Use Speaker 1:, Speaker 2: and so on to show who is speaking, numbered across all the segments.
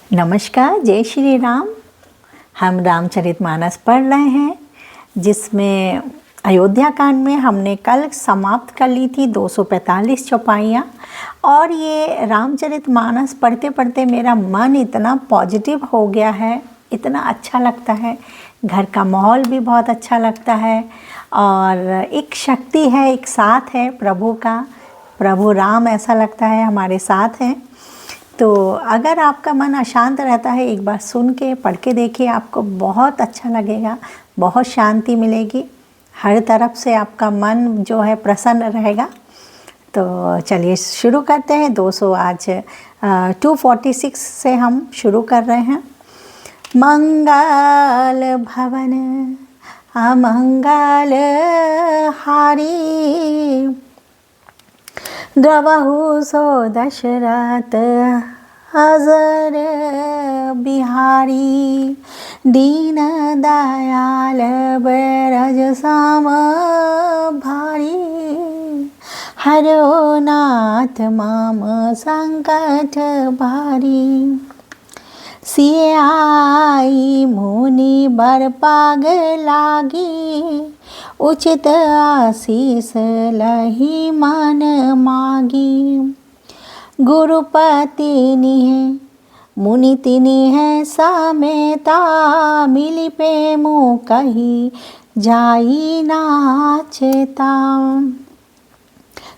Speaker 1: नमस्कार, जय श्री राम। हम रामचरितमानस पढ़ रहे हैं, जिसमें अयोध्या कांड में हमने कल समाप्त कर ली थी 245 चौपाइयाँ। और ये रामचरितमानस पढ़ते पढ़ते मेरा मन इतना पॉजिटिव हो गया है, इतना अच्छा लगता है, घर का माहौल भी बहुत अच्छा लगता है। और एक शक्ति है, एक साथ है प्रभु का, प्रभु राम ऐसा लगता है हमारे साथ हैं। तो अगर आपका मन अशांत रहता है, एक बार सुन के पढ़ के देखिए, आपको बहुत अच्छा लगेगा, बहुत शांति मिलेगी, हर तरफ से आपका मन जो है प्रसन्न रहेगा। तो चलिए शुरू करते हैं। 246 से हम शुरू कर रहे हैं। मंगल भवन अमंगल हारी, द्रवहु सो दशरथ अजर बिहारी, दीन दयाल ब्रज सम भारी, हरो नाथ मम संकट भारी। सिए आई मुनि बर पाग लागी, उचित आशीष लही मन मागी। गुरुपति निह मुनि तिनिह समेता, मिली प्रेमु कही जाई नाचता।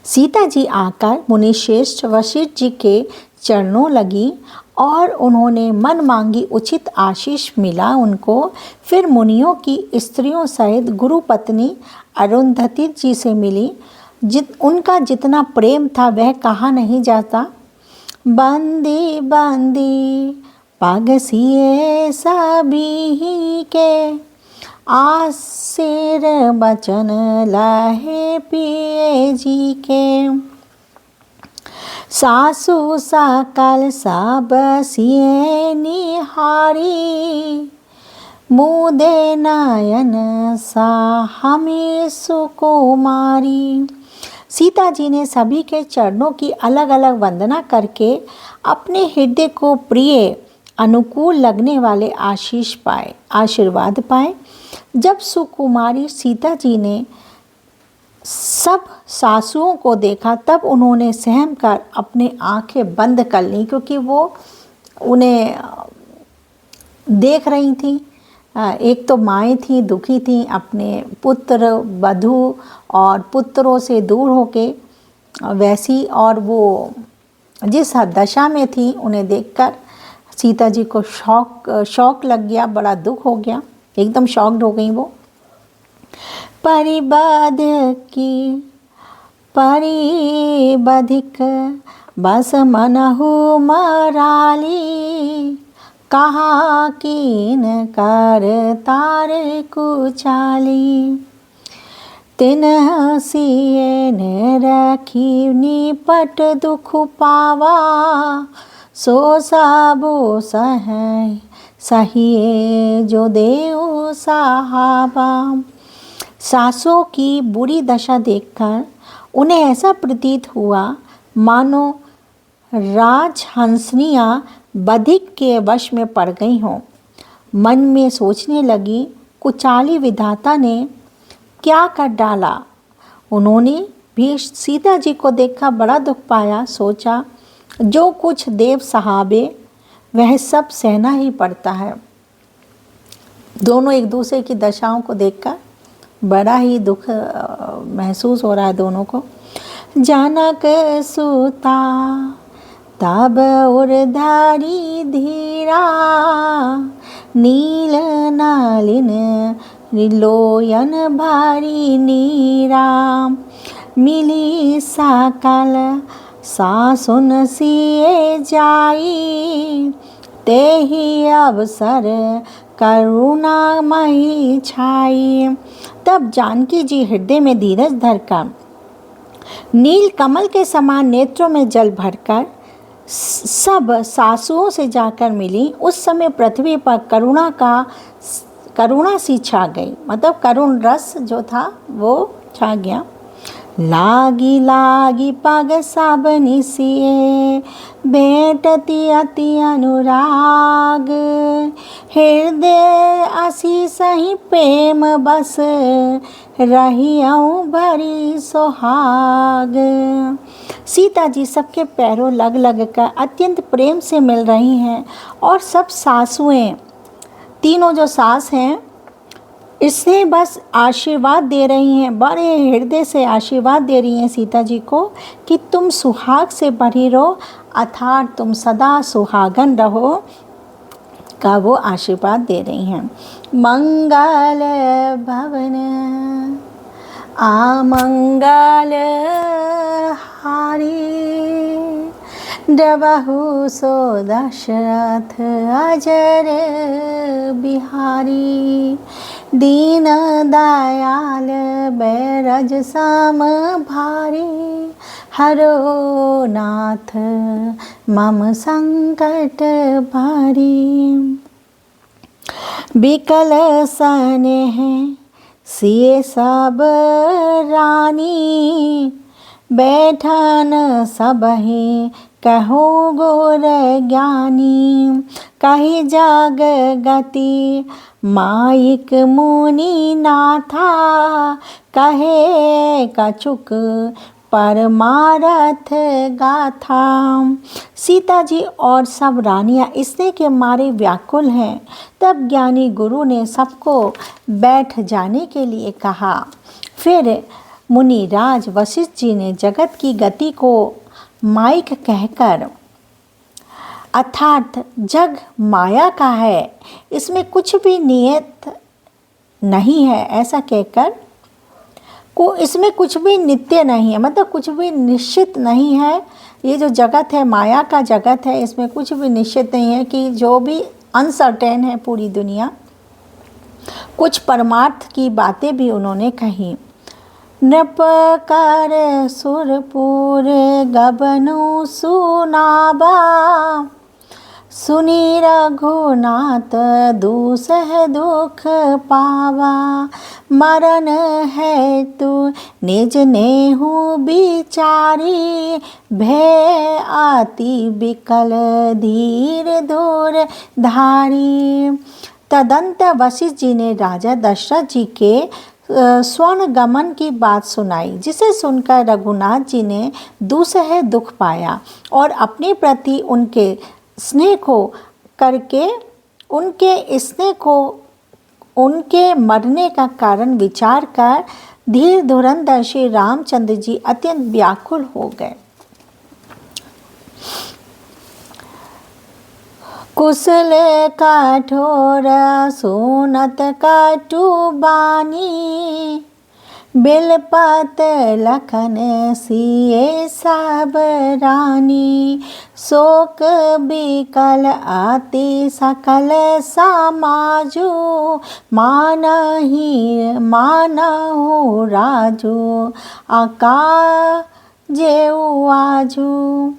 Speaker 1: सीता जी आकर मुनिश्रेष्ठ वशिष्ठ जी के चरणों लगी और उन्होंने मन मांगी उचित आशीष मिला उनको। फिर मुनियों की स्त्रियों सहित गुरु पत्नी अरुंधति जी से मिली। उनका जितना प्रेम था वह कहा नहीं जाता। बंदी बंदी पग सिए सभी के, आशीर बचन लहे पिए जी के। सासु सकल सब सिए निहारी, मुदे नयन सा हमें सुकुमारी। सीता जी ने सभी के चरणों की अलग अलग वंदना करके अपने हृदय को प्रिय अनुकूल लगने वाले आशीर्वाद पाए। जब सुकुमारी सीता जी ने सब सासुओं को देखा, तब उन्होंने सहम कर अपने आंखें बंद कर लीं, क्योंकि वो उन्हें देख रही थी। एक तो माएँ थी, दुखी थी अपने पुत्र वधू और पुत्रों से दूर होके, वैसी और वो जिस दशा में थी उन्हें देखकर सीता जी को शौक लग गया, बड़ा दुख हो गया, एकदम शॉक्ड हो गई वो। परिबधिक बस मनहु मराली, कहा कीन कर तार कुचाली। तिन्ह सिए ने रखी निपट दुख पावा, सो सबो सहिए जो देव साहबा। सासों की बुरी दशा देखकर उन्हें ऐसा प्रतीत हुआ मानो राजहंसनियाँ बधिक के वश में पड़ गई हों। मन में सोचने लगी, कुचाली विधाता ने क्या कर डाला। उन्होंने भी सीता जी को देखा, बड़ा दुख पाया। सोचा जो कुछ देव सहाबे वह सब सहना ही पड़ता है। दोनों एक दूसरे की दशाओं को देखकर बड़ा ही दुख महसूस हो रहा है दोनों को। जनक सुता तब उर्धारी धीरा, नील नालिन लोयन भारी नीरा। मिली सकल सासुन सिए जाई, तेहि अवसर करुणामयी छाई। तब जानकी जी हृदय में धीरज धरकर, नील कमल के समान नेत्रों में जल भरकर सब सासुओं से जाकर मिली। उस समय पृथ्वी पर करुणा सी छा गई, मतलब करुण रस जो था वो छा गया। लागी लागी पग सब निसिए, भेटती अति अनुराग, हृदय असी सही प्रेम बस, रहियऊँ भरी सोहाग। सीता जी सबके पैरों लग लग कर अत्यंत प्रेम से मिल रही हैं और सब सासुएं, तीनों जो सास हैं, इससे बस आशीर्वाद दे रही हैं, बड़े हृदय से आशीर्वाद दे रही हैं सीता जी को कि तुम सुहाग से भरी रहो, अर्थात तुम सदा सुहागन रहो, का वो आशीर्वाद दे रही हैं। मंगल भवन आमंगल हारी, डबहु सो दशरथ अजर बिहारी, दीन दयाल बैरज सम भारी, हरो नाथ मम संकट भारी। बिकल सनेह सिए सब रानी, बैठन सबहि कहो गोर ज्ञानी, कही जग गति माइक मुनि नाथा, कहे कछुक परमारथ गाथा। सीता जी और सब रानियां स्नेह के मारे व्याकुल हैं। तब ज्ञानी गुरु ने सबको बैठ जाने के लिए कहा। फिर मुनिराज वशिष्ठ जी ने जगत की गति को माइक कहकर, अर्थात जग माया का है, इसमें कुछ भी नियत नहीं है, ऐसा कहकर को इसमें कुछ भी नित्य नहीं है, मतलब कुछ भी निश्चित नहीं है। ये जो जगत है माया का जगत है, इसमें कुछ भी निश्चित नहीं है, कि जो भी अनसर्टेन है पूरी दुनिया। कुछ परमार्थ की बातें भी उन्होंने कही। नृप कर सुरपुर गबनु सुनाबा, सुनी रघुनाथ दूसह दुख पावा, मरण है तू निज नेहु बिचारी, भय आति बिकल धीर दूर धारी। तदंत वशिष्ठ जी ने राजा दशरथ जी के स्वर्ण गमन की बात सुनाई, जिसे सुनकर रघुनाथ जी ने दूसह दुख पाया और अपने प्रति उनके स्नेह को करके उनके मरने का कारण विचार कर धीर धुरंधर श्री रामचंद्र जी अत्यंत व्याकुल हो गए। कुशल कठोर सुनत कटु बानी, बिलपत लखन सिए सब रानी, शोक बिकल अति सकल समाजु, मानहु राजू आका जेऊ आजू।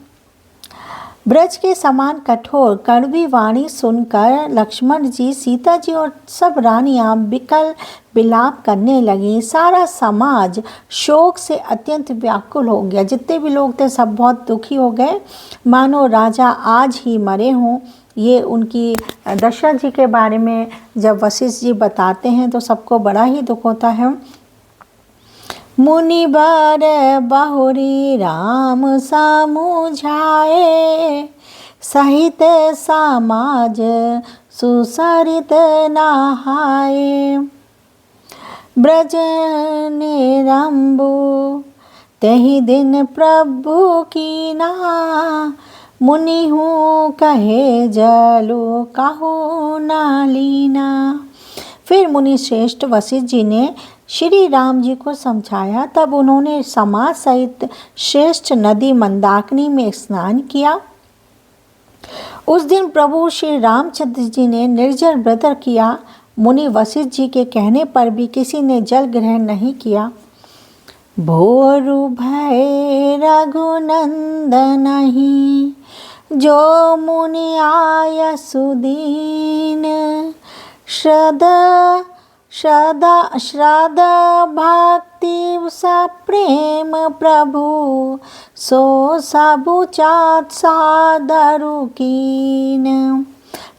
Speaker 1: ब्रज के समान कठोर कड़वी वाणी सुनकर लक्ष्मण जी, सीता जी और सब रानियां बिकल विलाप करने लगी। सारा समाज शोक से अत्यंत व्याकुल हो गया। जितने भी लोग थे सब बहुत दुखी हो गए, मानो राजा आज ही मरे हों। ये उनकी दशरथ जी के बारे में जब वशिष्ठ जी बताते हैं तो सबको बड़ा ही दुख होता है। मुनि बर बहुरी राम समुझाए, सहित समाज सुसरित नहाए, ब्रज निरंबु तहि दिन प्रभु कीना, मुनि हूँ कहे जलु कहु न लीना। फिर मुनि श्रेष्ठ वशिष्ठ जी ने श्री राम जी को समझाया। तब उन्होंने समाज सहित श्रेष्ठ नदी मंदाकिनी में स्नान किया। उस दिन प्रभु श्री रामचंद्र जी ने निर्जल व्रत किया। मुनि वशिष्ठ जी के कहने पर भी किसी ने जल ग्रहण नहीं किया। भोरु भय रघुनंदनहि, जो मुनि आय सुदीन, श्रद्धा भक्ति सा प्रेम प्रभु सो सबु चात सादरु कीन।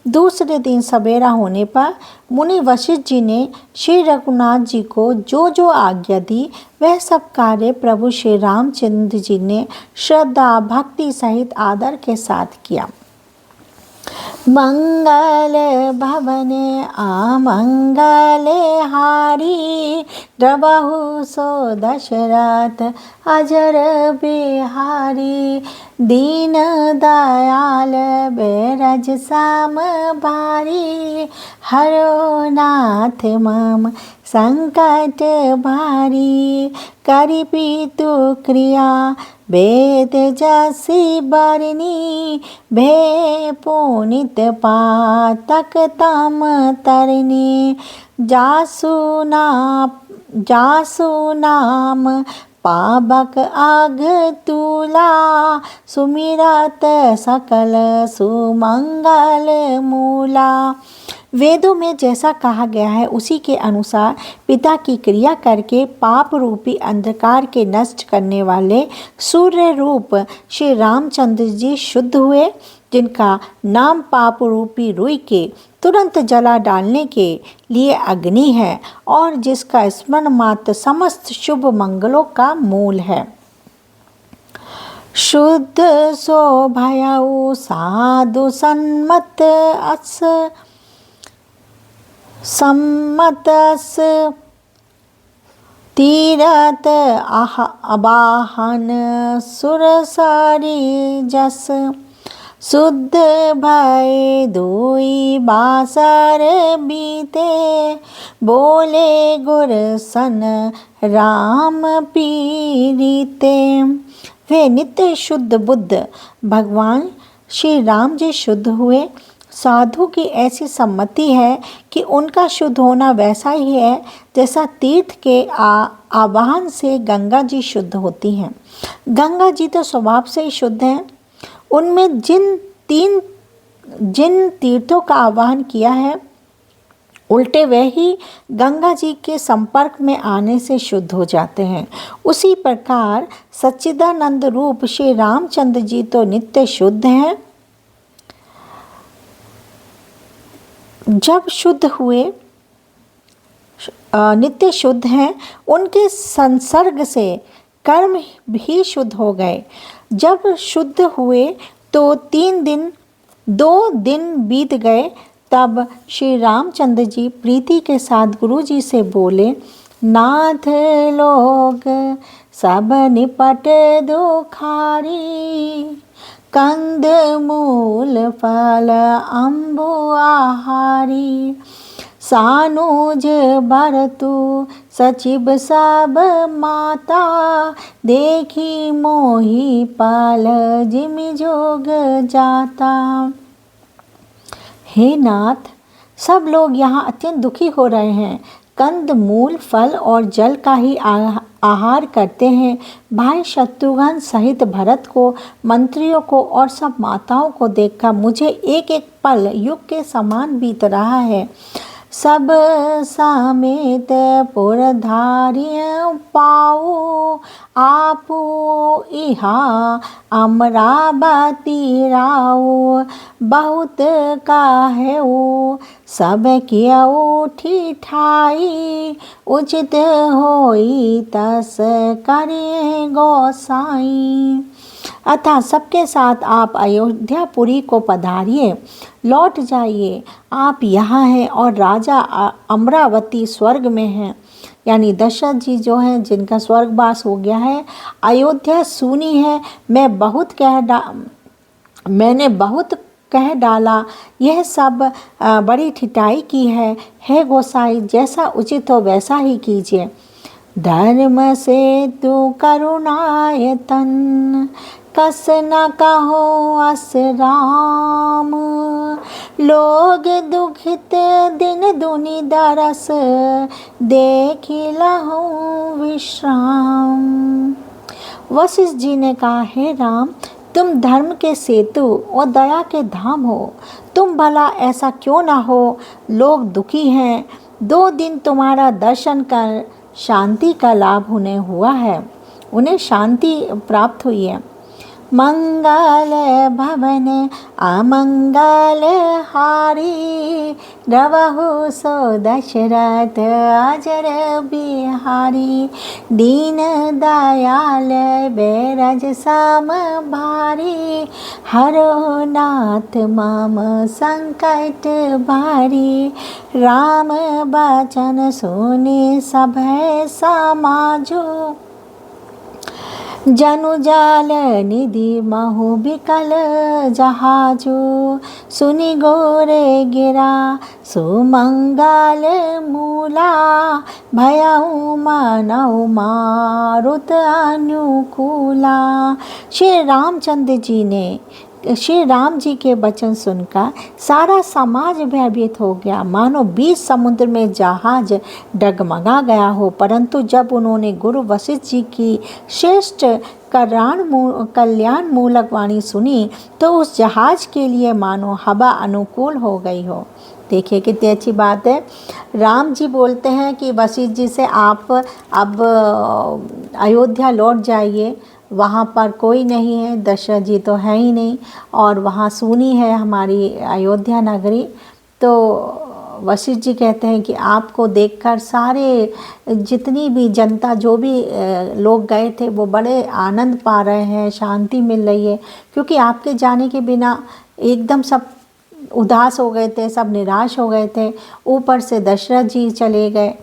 Speaker 1: दूसरे दिन सवेरा होने पर मुनि वशिष्ठ जी ने श्री रघुनाथ जी को जो जो आज्ञा दी वह सब कार्य प्रभु श्री रामचंद्र जी ने श्रद्धा भक्ति सहित आदर के साथ किया। मंगल भवन आमंगले हारी द्रबहु सो दशरथ अजर बिहारी दीन दयाल बेरज साम भारी हरो नाथ मम संकट भारी करि पीतु क्रिया वेद जसी बरनी भे पुनित पातक तम तरनी जासु नाम पाबक आग तुला सुमिरत सकल सुमंगल मूला। वेदों में जैसा कहा गया है उसी के अनुसार पिता की क्रिया करके पाप रूपी अंधकार के नष्ट करने वाले सूर्य रूप श्री रामचंद्र जी शुद्ध हुए, जिनका नाम पाप रूपी रुई के तुरंत जला डालने के लिए अग्नि है और जिसका स्मरण मात्र समस्त शुभ मंगलों का मूल है। शुद्ध सो भयउ साधु सन्मत अस सम्मतस तीरथ अबाहन सुरसारी जस शुद्ध भय दुई बासर बीते बोले गुर सन राम पीरीते। वे नित्य शुद्ध बुद्ध भगवान श्री राम जी शुद्ध हुए। साधु की ऐसी सम्मति है कि उनका शुद्ध होना वैसा ही है जैसा तीर्थ के आवाहन से गंगा जी शुद्ध होती हैं। गंगा जी तो स्वभाव से ही शुद्ध हैं। उनमें जिन तीर्थों का आवाहन किया है उल्टे वे ही गंगा जी के संपर्क में आने से शुद्ध हो जाते हैं। उसी प्रकार सच्चिदानंद रूप श्री रामचंद्र जी तो नित्य शुद्ध हैं। जब शुद्ध हुए नित्य शुद्ध हैं, उनके संसर्ग से कर्म भी शुद्ध हो गए। जब शुद्ध हुए तो 2 दिन बीत गए। तब श्री रामचंद्र जी प्रीति के साथ गुरु जी से बोले, नाथ लोग सब निपट दुखारी कंद मूल फल अम्बु आहारी सानुज भरतु सचिव सब माता देखी मोही पाल जिमि जोग जाता। हे नाथ, सब लोग यहाँ अत्यंत दुखी हो रहे हैं। कंद मूल फल और जल का ही आहार करते हैं। भाई शत्रुघ्न सहित भरत को, मंत्रियों को और सब माताओं को देखकर मुझे एक एक पल युग के समान बीत रहा है। सब समेत पुरधारिय पाओ आपो इहा अमरावती राओ बहुत काहेओ सब कियो ठिठाई उचित होई तस करे गोसाई। अतः सबके साथ आप अयोध्यापुरी को पधारिए, लौट जाइए। आप यहाँ हैं और राजा अमरावती स्वर्ग में हैं, यानी दशरथ जी जो हैं जिनका स्वर्गवास हो गया है। अयोध्या सूनी है, मैंने बहुत कह डाला, यह सब बड़ी ठिठाई की है। हे गोसाई, जैसा उचित हो वैसा ही कीजिए। धर्म से तू करुणायतन कस न कहो अस राम लोग दुखित दिन दुनि दरस देखी लहूं विश्राम। वशिष्ठ जी ने कहा, हे राम, तुम धर्म के सेतु और दया के धाम हो। तुम भला ऐसा क्यों ना हो, लोग दुखी हैं, 2 दिन तुम्हारा दर्शन कर शांति का लाभ उन्हें हुआ है, उन्हें शांति प्राप्त हुई है। मंगल भवन अमंगल हारी, रवहु सो दशरथ अजर बिहारी। दीन दयाल बेरज सम भारी, हरो नाथ मम संकट भारी। राम बचन सुनि सभय समाजो, जनु जाल निधि महु बिकल जहाजो। सुनि गोरे गिरा सुमंगल मूला, भयउ मानव मारुत अनुकूला। श्री राम जी के वचन सुनकर सारा समाज भयभीत हो गया, मानो 20 समुद्र में जहाज डगमगा गया हो। परंतु जब उन्होंने गुरु वशिष्ठ जी की श्रेष्ठ कल्याण मूलक वाणी सुनी, तो उस जहाज के लिए मानो हवा अनुकूल हो गई हो। देखिए कितनी अच्छी बात है। राम जी बोलते हैं कि वशिष्ठ जी से आप अब अयोध्या लौट जाइए, वहाँ पर कोई नहीं है, दशरथ जी तो है ही नहीं, और वहाँ सूनी है हमारी अयोध्या नगरी। तो वशिष्ठ जी कहते हैं कि आपको देखकर सारे जितनी भी जनता, जो भी लोग गए थे, वो बड़े आनंद पा रहे हैं, शांति मिल रही है, क्योंकि आपके जाने के बिना एकदम सब उदास हो गए थे, सब निराश हो गए थे। ऊपर से दशरथ जी चले गए,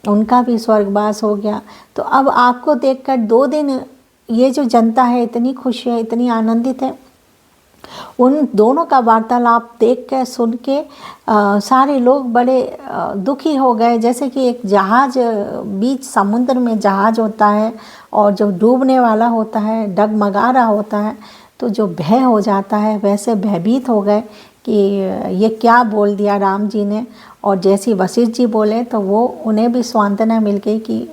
Speaker 1: उनका भी स्वर्गवास हो गया। तो अब आपको देखकर 2 दिन ये जो जनता है इतनी खुश है, इतनी आनंदित है। उन दोनों का वार्तालाप देख के सुन के सारे लोग बड़े दुखी हो गए। जैसे कि एक जहाज बीच समुद्र में जहाज होता है और जो डूबने वाला होता है, डगमगा रहा होता है, तो जो भय हो जाता है, वैसे भयभीत हो गए कि ये क्या बोल दिया राम जी ने। और जैसे वशिष्ठ जी बोले तो वो उन्हें भी सांत्वना मिल गई कि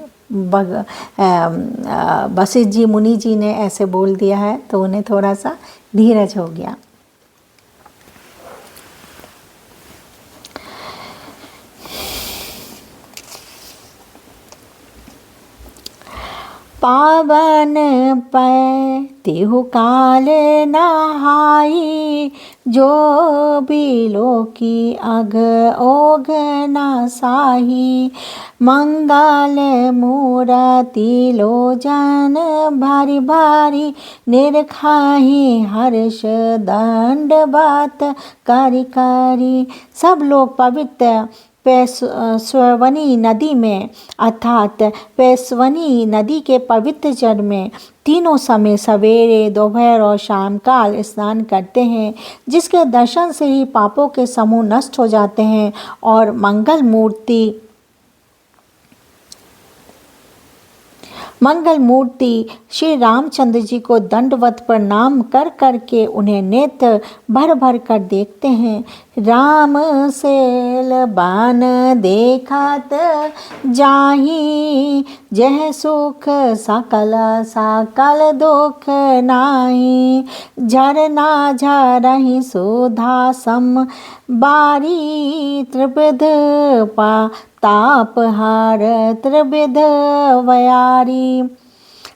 Speaker 1: वशिष्ठ जी मुनि जी ने ऐसे बोल दिया है, तो उन्हें थोड़ा सा धीरज हो गया। पावन पै तिहु काल नहाई, जो बिलो की अग ओघ न साही। मंगल मूरति लोचन भारी भारी, निरखाही हर्ष दंडवत करि करि। सब लोग पवित्र पेशवनी नदी में अर्थात पेशवनी नदी के पवित्र जल में तीनों समय सवेरे, दोपहर और शाम काल स्नान करते हैं, जिसके दर्शन से ही पापों के समूह नष्ट हो जाते हैं और मंगल मूर्ति श्री रामचंद्र जी को दंडवत प्रणाम कर करके उन्हें नेत्र भर भर कर देखते हैं। राम सेल बान देखत जाही, जह सुख सकल सकल दुख नाही। झरना झरहि सुधा सम बारी, त्रिविध ताप हार त्रिविध वयारी।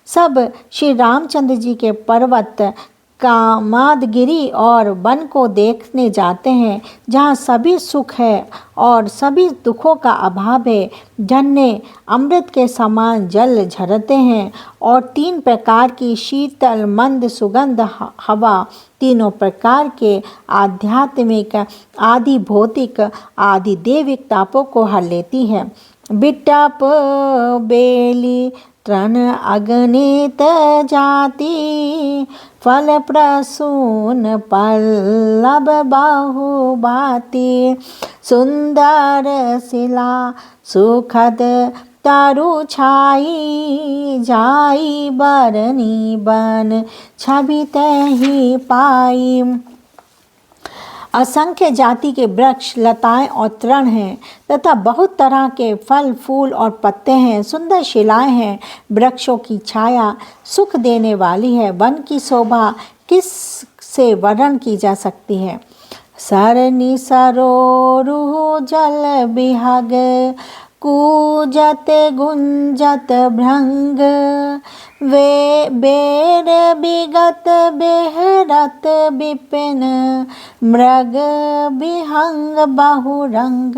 Speaker 1: सब श्री रामचंद्र जी के पर्वत कामादगिरी और वन को देखने जाते हैं, जहाँ सभी सुख है और सभी दुखों का अभाव है। झरने अमृत के समान जल झरते हैं और 3 प्रकार की शीतल मंद सुगंध हवा तीनों प्रकार के आध्यात्मिक, आदि भौतिक, आदि दैविक तापों को हर लेती है। बिटप बेली तृण अगणित जाति, फल प्रसून पल्लव बाहु भाति। सुंदर शिला सुखद तारु छाई, जाई बरनी बन छवि तहि पाई। असंख्य जाति के वृक्ष, लताएं और तृण हैं तथा बहुत तरह के फल, फूल और पत्ते हैं। सुंदर शिलाएं हैं, वृक्षों की छाया सुख देने वाली है। वन की शोभा किस से वर्णन की जा सकती है। सरनि सरोरु जल बिहग, कूजत गुंजत भृंग, वे बेर बिगत बेहरत विपिन, मृग विहंग बहुरंग।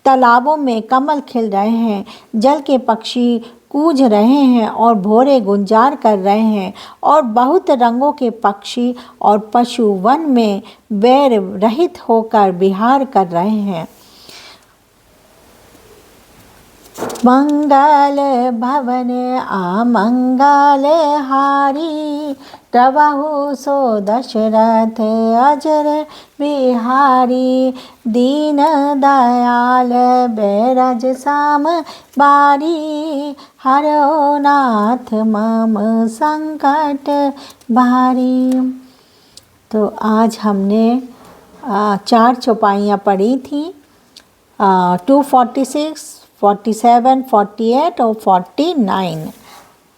Speaker 1: तालाबों में कमल खिल रहे हैं, जल के पक्षी कूज रहे हैं और भोरे गुंजार कर रहे हैं, और बहुत रंगों के पक्षी और पशु वन में बैर रहित होकर विहार कर रहे हैं। मंगल भवन आमंगल हारी, तबहु सो दशरथ अजर बिहारी, दीन दयाल बैरज साम बारी, हरो नाथ मम संकट भारी। तो आज हमने 4 चौपाइयाँ पढ़ी थी, 246, 47, 48 और 49।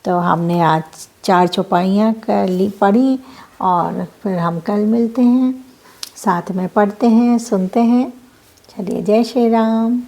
Speaker 1: तो हमने आज 4 चौपाइयाँ पढ़ी, और फिर हम कल मिलते हैं, साथ में पढ़ते हैं, सुनते हैं। चलिए, जय श्री राम।